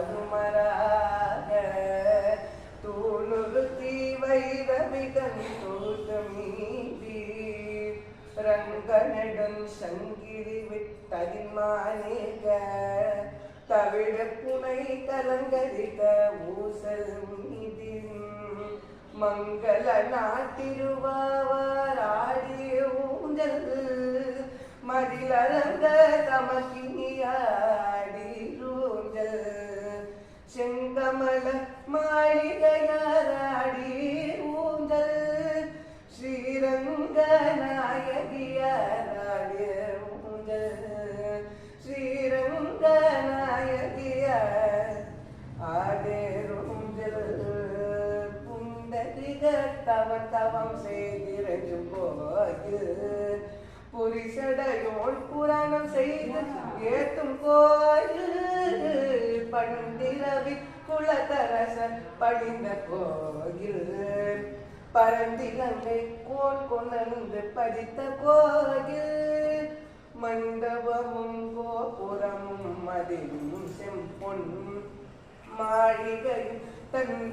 தானுமராக தூணுறுத்தி வைரமிகன் தூத்தமீதி ரங்கனடன் சங்கிரி விட்டதிமானேக தவிழ புனை கலங்கரித்த ஊசல் மீதின் மங்கள நாட்டிருவாராடிய ஊஞ்சல் மதிலரங்க தமக்கினியாடியூஞ்சல் செங்கமல மாளிகையாராடி ஊஞ்சல் ஸ்ரீரங்க நாயகியாராடிய ஊஞ்சல் ஸ்ரீரங்க நாயகியார் ஆடேரூஞ்சல் புண்டரிக தவம் செய்திரஞ்சும் கோயில் புரிசடையோள் புராணம் செய்து ஏத்தும் கோயில் பண்டிரவி குலதரசன் படிந்த கோயில் பரந்திலங்கை கோன் கொண்டு படித்த கோயில் மண்டபமும் கோபுரமும் மதிலும் செம்பொன் மாளிகையும் தன்